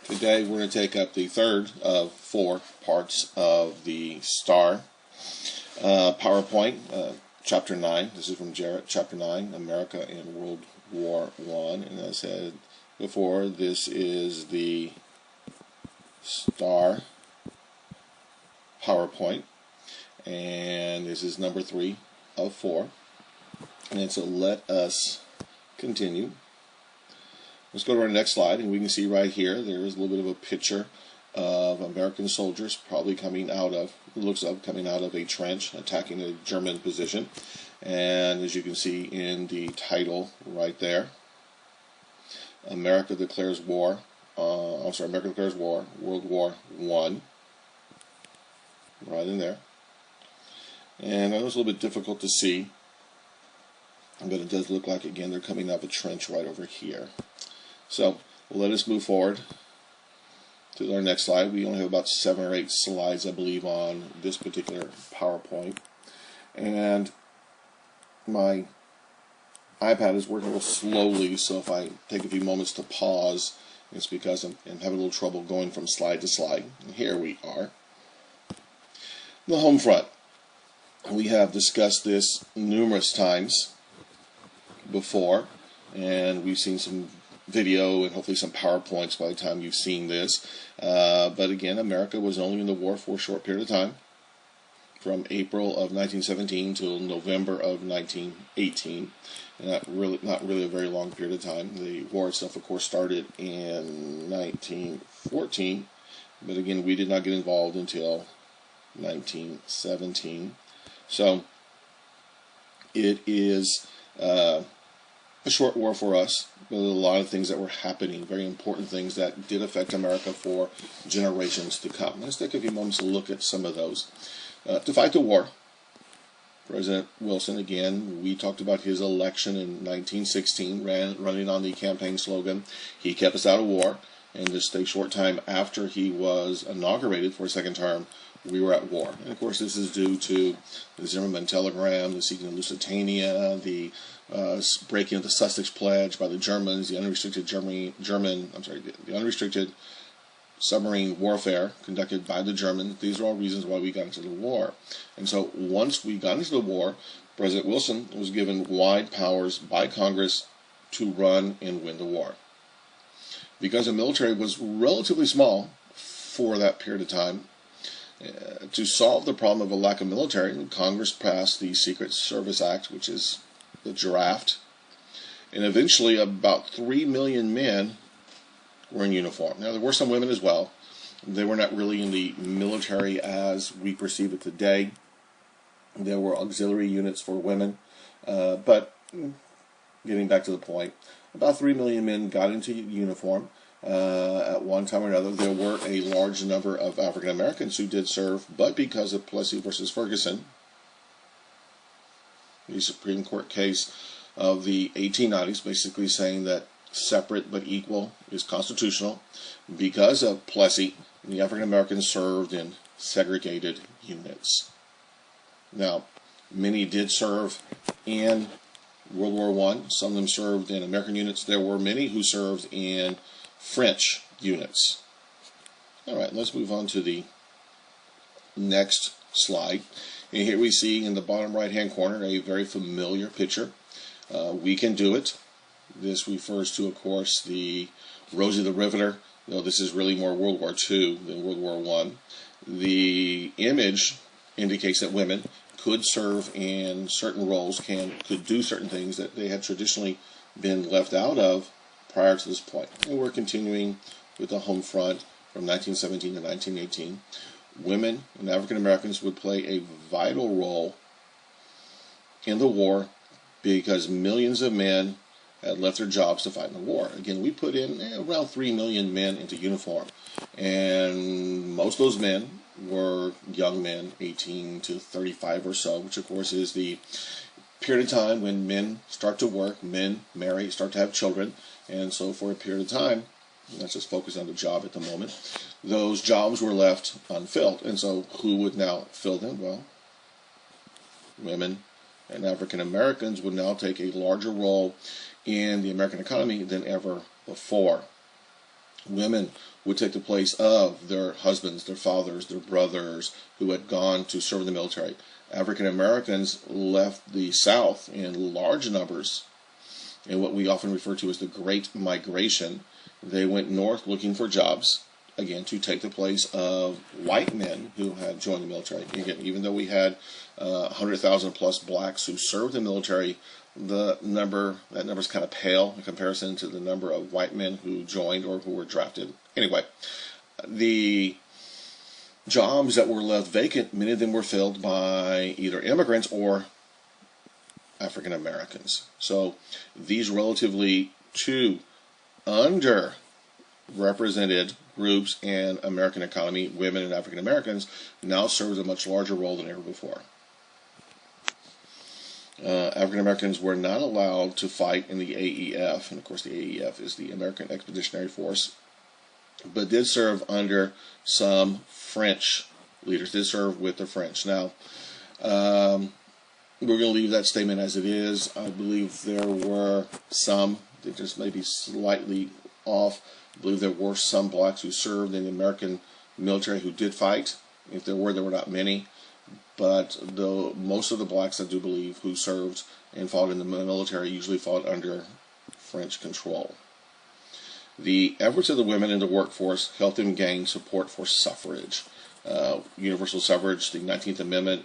Today we're going to take up the third of four parts of the STAAR PowerPoint, Chapter 9. This is from Jarrett, Chapter 9, America in World War I. And as I said before, this is the STAAR PowerPoint. And this is number 3 of 4. And so let us continue. Let's go to our next slide, and we can see right here there is a little bit of a picture of American soldiers probably coming out of, it looks like coming out of a trench, attacking a German position. And as you can see in the title right there, America declares war, America declares war, World War I, right in there. And I know it's a little bit difficult to see, but it does look like, again, they're coming out of a trench right over here. So let us move forward to our next slide. We only have about 7 or 8 slides, I believe, on this particular PowerPoint. And my iPad is working a little slowly, so if I take a few moments to pause, it's because I'm having a little trouble going from slide to slide. And here we are. The home front. We have discussed this numerous times before, and we've seen some video and hopefully some PowerPoints by the time you've seen this. But again, America was only in the war for a short period of time, from April of 1917 till November of 1918. And not really a very long period of time. The war itself, of course, started in 1914, but again, we did not get involved until 1917. So it is a short war for us, but a lot of things that were happening, very important things that did affect America for generations to come. Let's take a few moments to look at some of those. To fight the war, President Wilson, again, we talked about his election in 1916, running on the campaign slogan, "He kept us out of war," and just a short time after he was inaugurated for a second term, we were at war. And of course, this is due to the Zimmerman telegram, the sieging of Lusitania, the breaking of the Sussex Pledge by the Germans, the unrestricted the unrestricted submarine warfare conducted by the Germans. These are all reasons why we got into the war. And so once we got into the war, President Wilson was given wide powers by Congress to run and win the war. Because the military was relatively small for that period of time, to solve the problem of a lack of military, Congress passed the Secret Service Act, which is the draft, and eventually about 3 million men were in uniform. Now, there were some women as well. They were not really in the military as we perceive it today. There were auxiliary units for women, but getting back to the point, about 3 million men got into uniform. At one time or another. There were a large number of African Americans who did serve, but because of Plessy versus Ferguson, the Supreme Court case of the 1890s, basically saying that separate but equal is constitutional, because of Plessy, the African Americans served in segregated units. Now, many did serve in World War I. Some of them served in American units. There were many who served in French units. All right, let's move on to the next slide. And here we see in the bottom right-hand corner a very familiar picture. We can do it. This refers to, of course, the Rosie the Riveter, though this is really more World War II than World War I. The image indicates that women could serve in certain roles, could do certain things that they had traditionally been left out of prior to this point. And we're continuing with the home front from 1917 to 1918. Women and African Americans would play a vital role in the war because millions of men had left their jobs to fight in the war. Again, we put in around 3 million men into uniform, and most of those men were young men, 18 to 35 or so, which of course is the period of time when men start to work, men marry, start to have children, and so for a period of time, let's just focus on the job at the moment, those jobs were left unfilled. And so who would now fill them? Well, women and African Americans would now take a larger role in the American economy than ever before. Women would take the place of their husbands, their fathers, their brothers who had gone to serve in the military. African Americans left the South in large numbers in what we often refer to as the Great Migration. They went north looking for jobs, again, to take the place of white men who had joined the military. Again, even though we had 100,000 plus blacks who served in the military, that number is kind of pale in comparison to the number of white men who joined or who were drafted. Anyway, the jobs that were left vacant, many of them were filled by either immigrants or African Americans. So these relatively two underrepresented groups in American economy, women and African Americans, now serve a much larger role than ever before. African Americans were not allowed to fight in the AEF, and of course the AEF is the American Expeditionary Force, but did serve under some French leaders, did serve with the French. Now, we're going to leave that statement as it is. I believe there were some that just maybe slightly off. I believe there were some blacks who served in the American military who did fight. If there were not many. But most of the blacks, I do believe, who served and fought in the military usually fought under French control. The efforts of the women in the workforce helped them gain support for suffrage. Universal suffrage, the 19th Amendment,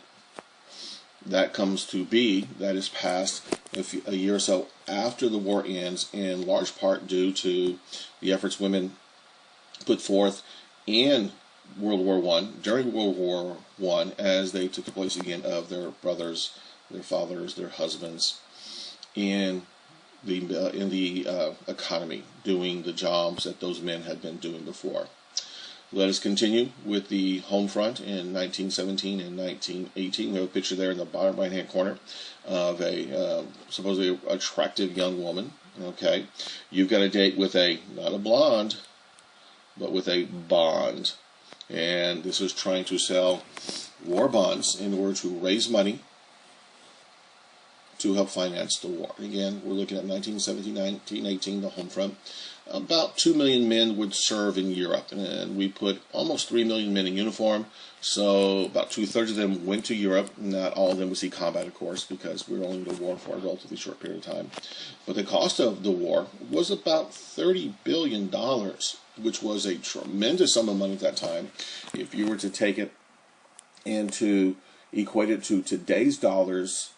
that comes to be, that is passed a year or so after the war ends, in large part due to the efforts women put forth in World War I, during World War I, as they took the place again of their brothers, their fathers, their husbands, in the economy, doing the jobs that those men had been doing before. Let us continue with the home front in 1917 and 1918. We have a picture there in the bottom right-hand corner of a supposedly attractive young woman. Okay, you've got a date with not a blonde, but with a bond. And this was trying to sell war bonds in order to raise money to help finance the war. Again, we're looking at 1917, 1918, the home front. About 2 million men would serve in Europe, and we put almost 3 million men in uniform, so about 2/3 of them went to Europe. Not all of them would see combat, of course, because we were only in the war for a relatively short period of time. But the cost of the war was about $30 billion, which was a tremendous sum of money at that time. If you were to take it and to equate it to today's dollars,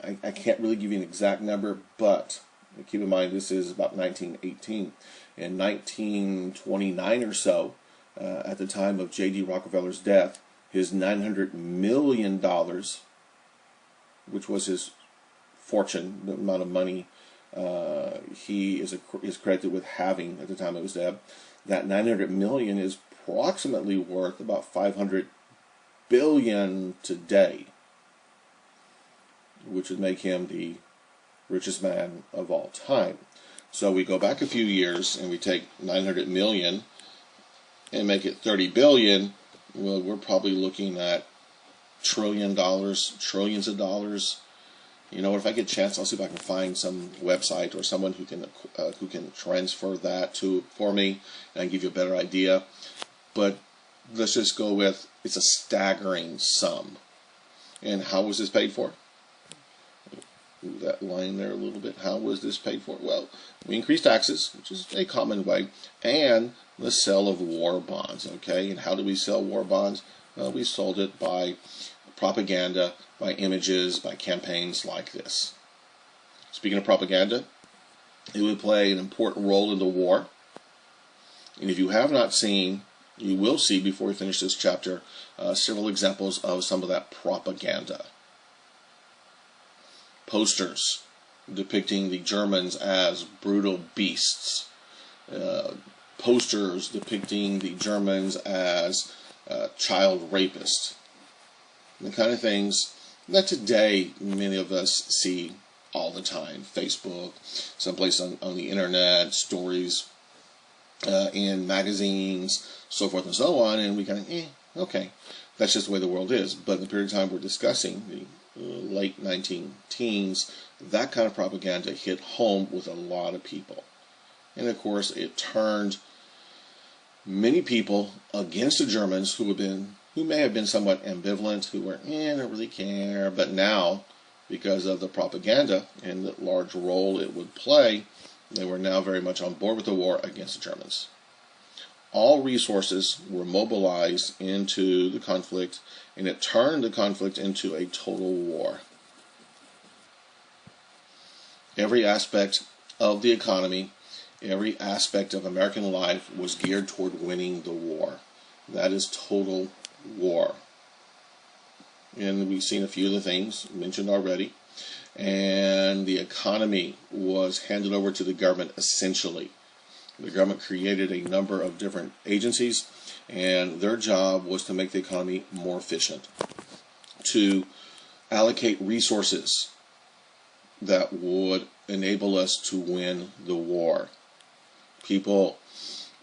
I can't really give you an exact number, but keep in mind this is about 1918. In 1929 or so, at the time of J.D. Rockefeller's death, his $900 million, which was his fortune, the amount of money he is credited with having at the time of his death, that $900 million is approximately worth about $500 billion today, which would make him the richest man of all time. So we go back a few years and we take 900 million and make it 30 billion. Well, we're probably looking at trillions of dollars. You know, if I get a chance, I'll see if I can find some website or someone who can transfer that for me and give you a better idea. But let's just go with, it's a staggering sum. And how was this paid for? Move that line there a little bit. How was this paid for? Well, we increased taxes, which is a common way, and the sale of war bonds. Okay, and how do we sell war bonds? Well, we sold it by propaganda, by images, by campaigns like this. Speaking of propaganda, it would play an important role in the war. And if you have not seen, you will see before we finish this chapter several examples of some of that propaganda. Posters depicting the Germans as brutal beasts. Posters depicting the Germans as child rapists. The kind of things that today many of us see all the time. Facebook, someplace on the internet, stories in magazines, so forth and so on, and we kind of, okay, that's just the way the world is. But in the period of time we're discussing, the late 19 teens, that kind of propaganda hit home with a lot of people. And of course, it turned many people against the Germans who may have been somewhat ambivalent, who were, I don't really care. But now, because of the propaganda and the large role it would play, they were now very much on board with the war against the Germans. All resources were mobilized into the conflict, and it turned the conflict into a total war. Every aspect of the economy, every aspect of American life was geared toward winning the war. That is total war. And we've seen a few of the things mentioned already. And the economy was handed over to the government essentially. The government created a number of different agencies, and their job was to make the economy more efficient, to allocate resources that would enable us to win the war. People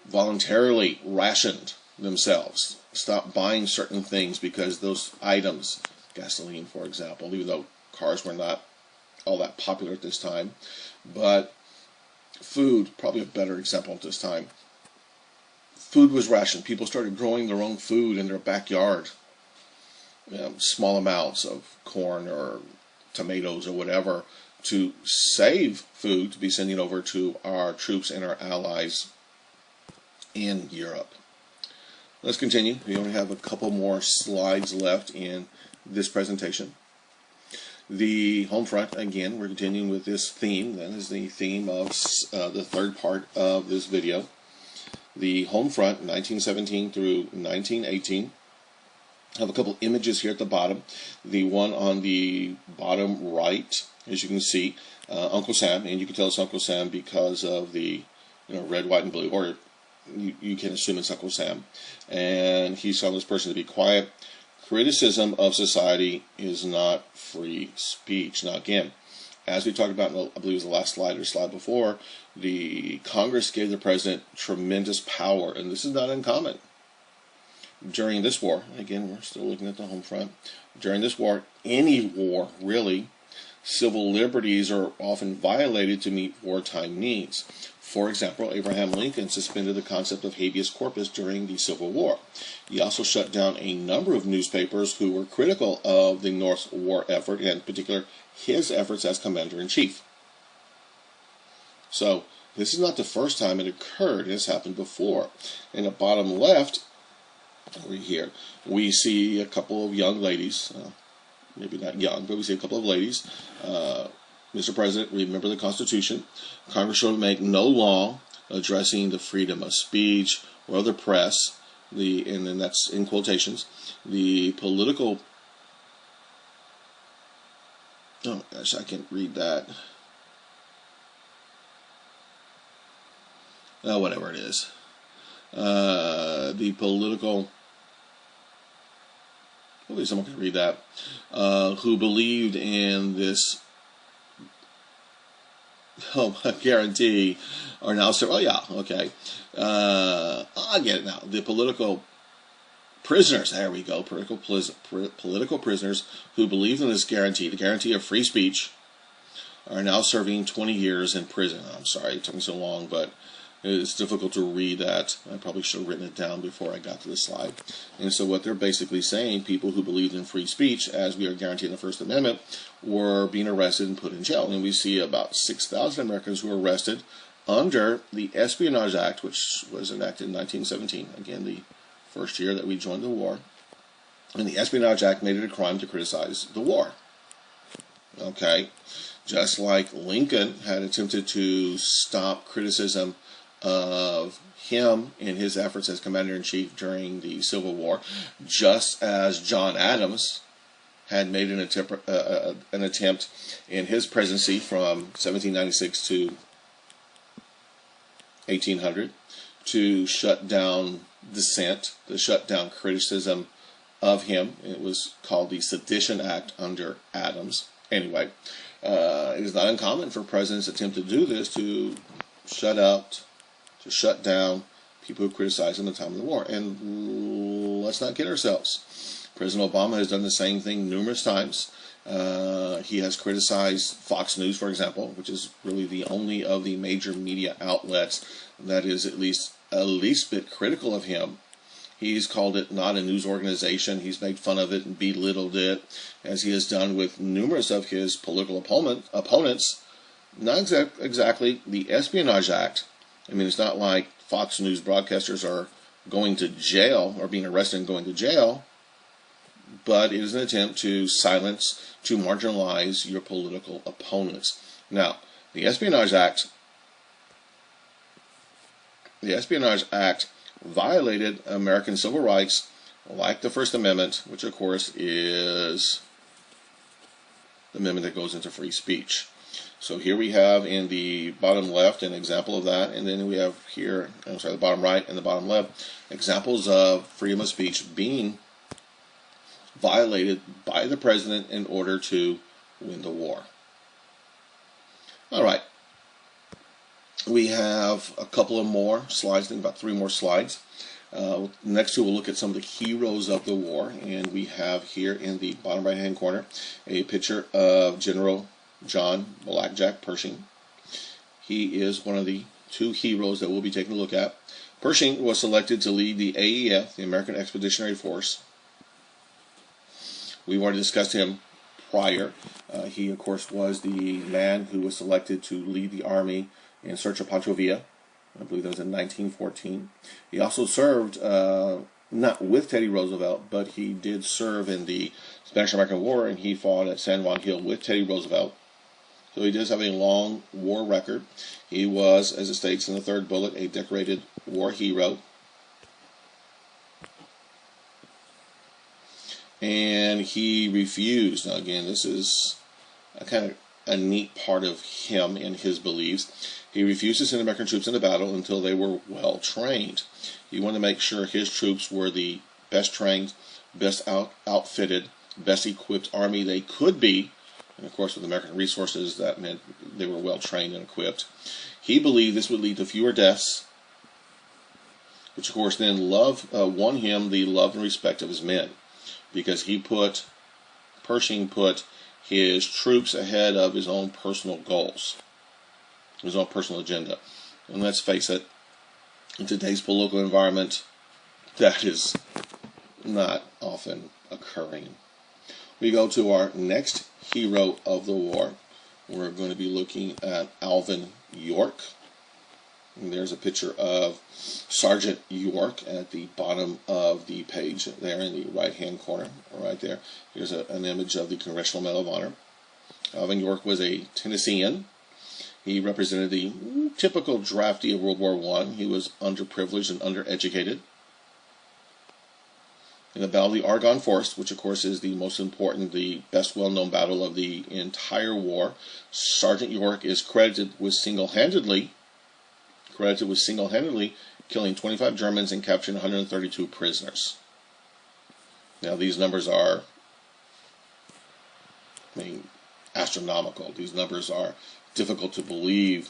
voluntarily rationed themselves, stopped buying certain things because those items, gasoline for example, even though cars were not all that popular at this time, but food, probably a better example at this time. Food was rationed. People started growing their own food in their backyard. Small amounts of corn or tomatoes or whatever to save food to be sending over to our troops and our allies in Europe. Let's continue. We only have a couple more slides left in this presentation. The home front, again, we're continuing with this theme. That is the theme of the third part of this video. The home front, 1917 through 1918. I have a couple images here at the bottom. The one on the bottom right, as you can see, Uncle Sam, and you can tell it's Uncle Sam because of the red, white, and blue, or you can assume it's Uncle Sam. And he's telling this person to be quiet. Criticism of society is not free speech. Now again, as we talked about, I believe it was the last slide or slide before, the Congress gave the president tremendous power, and this is not uncommon. During this war, again, we're still looking at the home front, during this war, any war really, civil liberties are often violated to meet wartime needs. For example, Abraham Lincoln suspended the concept of habeas corpus during the Civil War. He also shut down a number of newspapers who were critical of the North's war effort, and in particular, his efforts as commander-in-chief. So, this is not the first time it occurred. It has happened before. In the bottom left, over here, we see a couple of young ladies, maybe not young, but we see a couple of ladies. Mr. President, remember the Constitution. Congress shall make no law addressing the freedom of speech or the press, and then that's in quotations, the political, oh gosh, I can't read that. Whatever it is. The political, hopefully someone can read that, who believed in this guarantee are now serving. Oh yeah, okay. I get it now. The political prisoners, there we go, political prisoners who believed in this guarantee, the guarantee of free speech, are now serving 20 years in prison. I'm sorry it took me so long, but it's difficult to read that. I probably should have written it down before I got to this slide. And so what they're basically saying, people who believed in free speech, as we are guaranteed in the First Amendment, were being arrested and put in jail. And we see about 6,000 Americans who were arrested under the Espionage Act, which was enacted in 1917. Again, the first year that we joined the war. And the Espionage Act made it a crime to criticize the war. Okay? Just like Lincoln had attempted to stop criticism of him in his efforts as commander-in-chief during the Civil War, just as John Adams had made an attempt in his presidency from 1796 to 1800 to shut down dissent, to shut down criticism of him. It was called the Sedition Act under Adams. Anyway, it is not uncommon for presidents to attempt to do this, to shut down people who criticize him at the time of the war. And let's not kid ourselves. President Obama has done the same thing numerous times. He has criticized Fox News, for example, which is really the only of the major media outlets that is at least a least bit critical of him. He's called it not a news organization. He's made fun of it and belittled it, as he has done with numerous of his political opponents. Not exactly the Espionage Act. I mean, it's not like Fox News broadcasters are going to jail or being arrested and going to jail, but it is an attempt to silence, to marginalize your political opponents. Now, the Espionage Act violated American civil rights, like the First Amendment, which of course is the amendment that goes into free speech. So here we have in the bottom left an example of that, and then we have here, the bottom right and the bottom left, examples of freedom of speech being violated by the president in order to win the war. All right. We have a couple of more slides, I think about 3 more slides. Next two, we'll look at some of the heroes of the war, and we have here in the bottom right-hand corner a picture of General John Blackjack Pershing. He is one of the 2 heroes that we'll be taking a look at. Pershing was selected to lead the AEF, the American Expeditionary Force. We've already discussed him prior. He, of course, was the man who was selected to lead the army in search of Pancho Villa. I believe that was in 1914. He also served, not with Teddy Roosevelt, but he did serve in the Spanish-American War, and he fought at San Juan Hill with Teddy Roosevelt. So he does have a long war record. He was, as it states in the 3rd bullet, a decorated war hero. And he refused. Now again, this is a kind of a neat part of him and his beliefs. He refused to send American troops into battle until they were well trained. He wanted to make sure his troops were the best trained, best outfitted, best equipped army they could be. And of course, with American resources, that meant they were well trained and equipped. He believed this would lead to fewer deaths, which of course then won him the love and respect of his men, because Pershing put his troops ahead of his own personal goals, his own personal agenda. And let's face it, in today's political environment, that is not often occurring. We go to our next hero of the war. We're going to be looking at Alvin York. And there's a picture of Sergeant York at the bottom of the page there in the right-hand corner, right there. Here's an image of the Congressional Medal of Honor. Alvin York was a Tennessean. He represented the typical draftee of World War I. He was underprivileged and undereducated. In the Battle of the Argonne Forest, which of course is the most important, the best well-known battle of the entire war, Sergeant York is credited with single-handedly killing 25 Germans and capturing 132 prisoners. Now these numbers are, astronomical. These numbers are difficult to believe.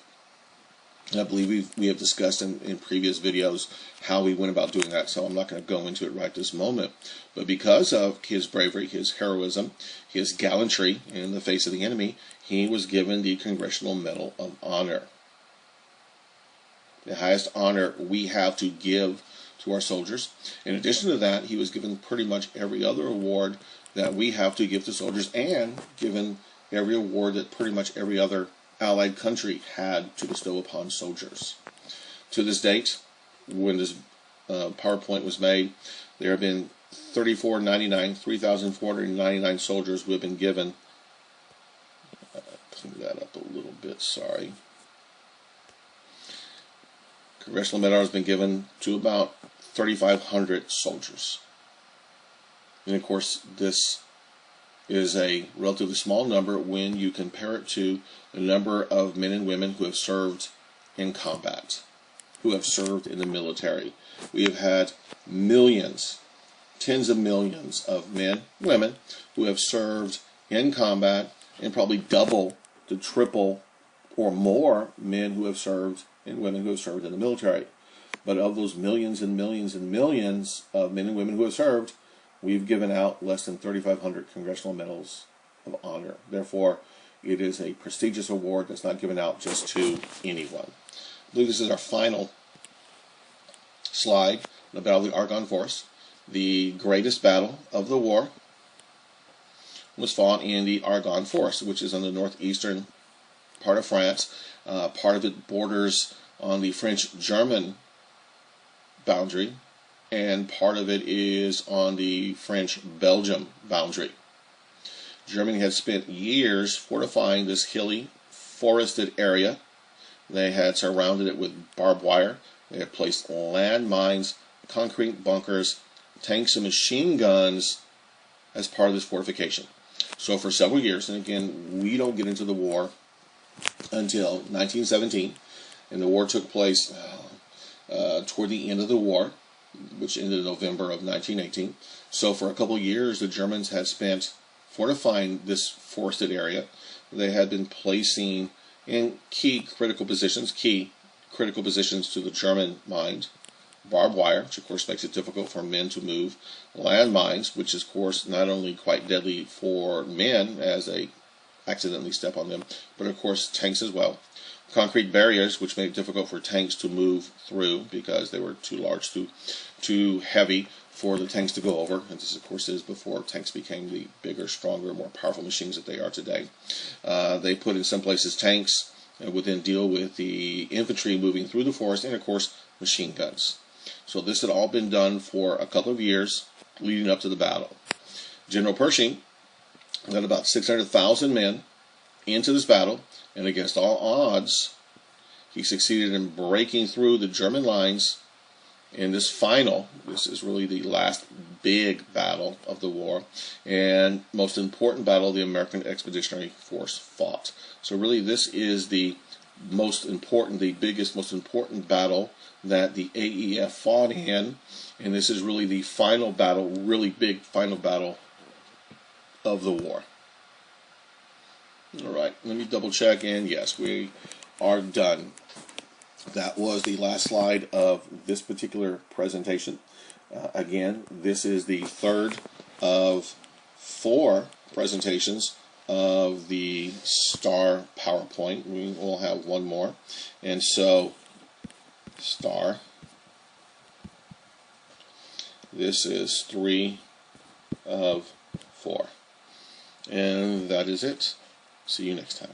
And I believe we have discussed in previous videos how we went about doing that, so I'm not going to go into it right this moment. But because of his bravery, his heroism, his gallantry in the face of the enemy, he was given the Congressional Medal of Honor. The highest honor we have to give to our soldiers. In addition to that, he was given pretty much every other award that we have to give to soldiers, and given every award that pretty much every other Allied country had to bestow upon soldiers. To this date, when this PowerPoint was made, there have been 3,499 soldiers who have been given, clean that up a little bit, sorry. Congressional Medal has been given to about 3,500 soldiers. And of course, this is a relatively small number when you compare it to the number of men and women who have served in combat, who have served in the military. We have had millions, tens of millions of men, women, who have served in combat, and probably double to triple or more men who have served and women who have served in the military. But of those millions and millions and millions of men and women who have served, we've given out less than 3,500 congressional medals of Honor. Therefore, it is a prestigious award that's not given out just to anyone. I believe this is our final slide, the Battle of the Argonne Forest. The greatest battle of the war was fought in the Argonne Forest, which is on the northeastern part of France. Part of it borders on the French-German boundary, and part of it is on the French-Belgium boundary. Germany had spent years fortifying this hilly, forested area. They had surrounded it with barbed wire. They had placed landmines, concrete bunkers, tanks and machine guns as part of this fortification. So for several years, and again, we don't get into the war until 1917, and the war took place toward the end of the war, which ended in November of 1918. So for a couple of years, the Germans had spent fortifying this forested area. They had been placing in key critical positions to the German mind, barbed wire, which of course makes it difficult for men to move, landmines, which is of course not only quite deadly for men as they accidentally step on them, but of course tanks as well. Concrete barriers, which made it difficult for tanks to move through because they were too large, too heavy for the tanks to go over. And this, of course, is before tanks became the bigger, stronger, more powerful machines that they are today. They put in some places tanks would then deal with the infantry moving through the forest, and of course machine guns. So this had all been done for a couple of years leading up to the battle. General Pershing led about 600,000 men into this battle, and against all odds, he succeeded in breaking through the German lines in this is really the last big battle of the war, and most important battle the American Expeditionary Force fought. So really this is the biggest, most important battle that the AEF fought in, and this is really the final battle, really big final battle of the war. Alright, let me double check, and yes, we are done. That was the last slide of this particular presentation. Again, this is the third of 4 presentations of the STAAR PowerPoint. We will have one more. And so, STAAR. This is 3 of 4. And that is it. See you next time.